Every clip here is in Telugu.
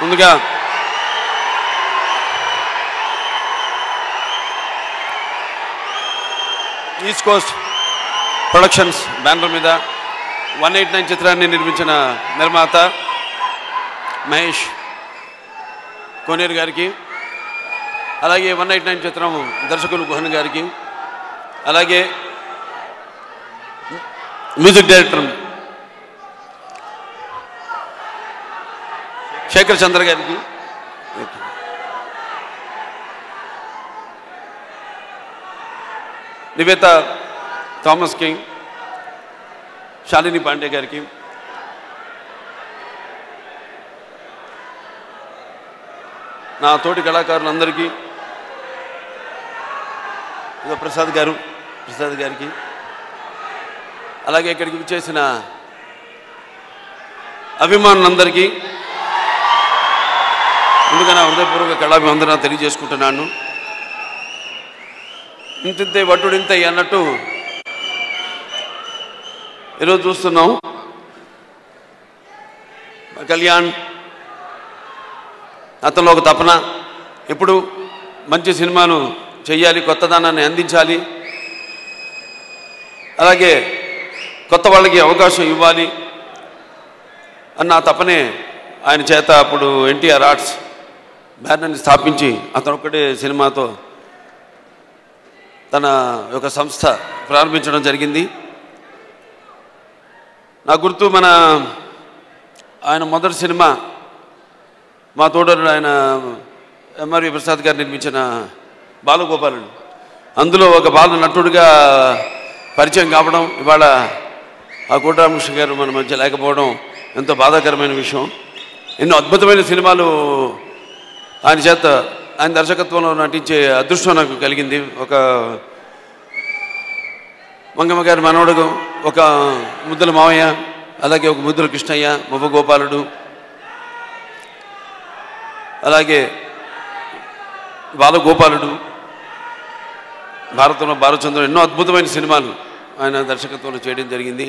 ముందుగా ఈస్ట్ కోస్ట్ ప్రొడక్షన్స్ బ్యానర్ మీద 189 చిత్రాన్ని నిర్మించిన నిర్మాత మహేష్ కోనేరు గారికి, అలాగే 189 చిత్రం దర్శకులు గుహన్ గారికి, అలాగే మ్యూజిక్ డైరెక్టర్ శేఖర్ చంద్ర గారికి, నివేత థామస్ కింగ్, శాలిని పాండే గారికి, నా తోటి కళాకారులందరికీ, ప్రసాద్ గారికి, అలాగే ఇక్కడికి విచ్చేసిన అభిమానులందరికీ ముందుగా నా హృదయపూర్వక కళాభివందన తెలియజేసుకుంటున్నాను. ఇంతింతే వట్టుడింతే అన్నట్టు ఈరోజు చూస్తున్నాం కళ్యాణ్, అతనిలో ఒక తపన, ఎప్పుడు మంచి సినిమాను చెయ్యాలి, కొత్తదనాన్ని అందించాలి, అలాగే కొత్త వాళ్ళకి అవకాశం ఇవ్వాలి అన్న తపనే ఆయన చేత అప్పుడు ఎన్టీఆర్ ఆర్ట్స్ బ్యానర్ని స్థాపించి అతను ఒక్కటే సినిమాతో తన యొక్క సంస్థ ప్రారంభించడం జరిగింది. నా గుర్తు ఆయన మొదటి సినిమా మా తోడరు ఆయన ఎంఆర్వి ప్రసాద్ గారు నిర్మించిన బాలగోపాలుడు, అందులో ఒక బాల నటుడిగా పరిచయం కావడం, ఇవాళ ఆ కోటరామకృష్ణ గారు మన మధ్య లేకపోవడం ఎంతో బాధాకరమైన విషయం. ఎన్నో అద్భుతమైన సినిమాలు ఆయన దర్శకత్వంలో నటించే అదృష్టం నాకు కలిగింది. ఒక మంగమ్మ గారి మనవడు, ఒక ముద్దుల మావయ్య, అలాగే ఒక ముద్దుల కృష్ణయ్య, మొవ్వ గోపాలుడు, అలాగే బాలగోపాలుడు, భారతంలో బాలచంద్రుడు, ఎన్నో అద్భుతమైన సినిమాలు ఆయన దర్శకత్వంలో చేయడం జరిగింది.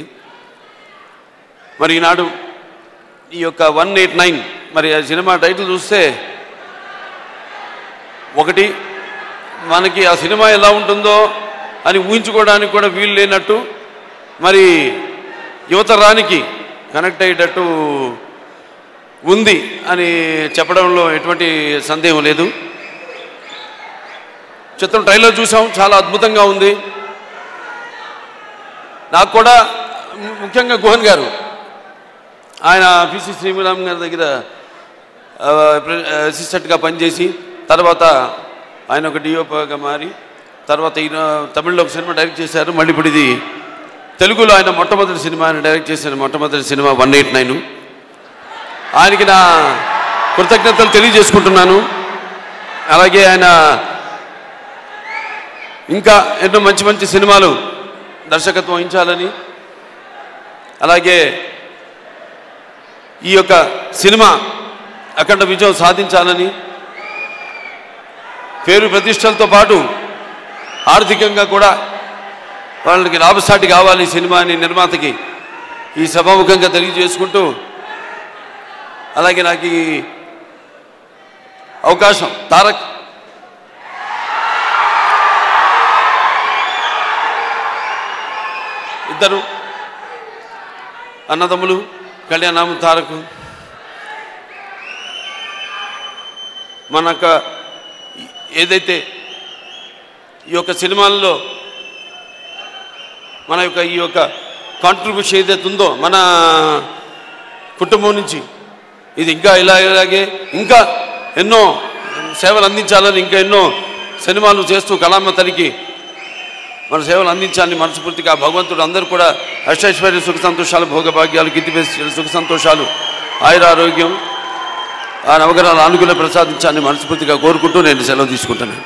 మరి ఈనాడు ఈ యొక్క 189 మరి ఆ సినిమా టైటిల్ చూస్తే ఒకటి మనకి ఆ సినిమా ఎలా ఉంటుందో అని ఊహించుకోవడానికి కూడా వీలు లేనట్టు, మరి యువతరానికి కనెక్ట్ అయ్యేటట్టు ఉంది అని చెప్పడంలో ఎటువంటి సందేహం లేదు. చిత్రం ట్రైలర్ చూసాం, చాలా అద్భుతంగా ఉంది. నాకు కూడా ముఖ్యంగా గుహన్ గారు, ఆయన పిసి శ్రీరామ్ గారి దగ్గర అసిస్టెంట్గా పనిచేసి తర్వాత ఆయన ఒక డిఓగా మారి తర్వాత ఈయన తమిళ్లో ఒక సినిమా డైరెక్ట్ చేశారు. మళ్ళీ ఇప్పుడు ఇది తెలుగులో ఆయన మొట్టమొదటి సినిమా ఆయన డైరెక్ట్ చేసిన మొట్టమొదటి సినిమా 189. ఆయనకి నా కృతజ్ఞతలు తెలియజేసుకుంటున్నాను. అలాగే ఆయన ఇంకా ఎన్నో మంచి మంచి సినిమాలు దర్శకత్వం వహించాలని, అలాగే ఈ యొక్క సినిమా అఖండ విజయం సాధించాలని, పేరు ప్రతిష్టలతో పాటు ఆర్థికంగా కూడా వాళ్ళకి లాభసాటి కావాలి సినిమాని నిర్మాతకి ఈ సభాముఖంగా తెలియజేసుకుంటూ, అలాగే నాకు ఈ అవకాశం తారక్ ఇద్దరు అన్నదమ్ములు, కళ్యాణ్ తారక్, మనకు ఏదైతే ఈ యొక్క సినిమాల్లో మన యొక్క ఈ యొక్క కాంట్రిబ్యూషన్ ఏదైతే ఉందో మన కుటుంబం నుంచి, ఇది ఇంకా ఇలాగే ఇంకా ఎన్నో సేవలు అందించాలని, ఇంకా ఎన్నో సినిమాలు చేస్తూ కళామ తల్లికి మన సేవలు అందించాలని మనస్ఫూర్తిగా భగవంతుడు అందరూ కూడా అష్టైశ్వర్య సుఖ సంతోషాలు, భోగభాగ్యాలు, కీర్తిపేసి సుఖ సంతోషాలు, ఆయురారోగ్యం, ఆ నవగ్రహాల అనుకూల ప్రసాదించాలని మనస్ఫూర్తిగా కోరుకుంటూ నేను సెలవు తీసుకుంటున్నాను.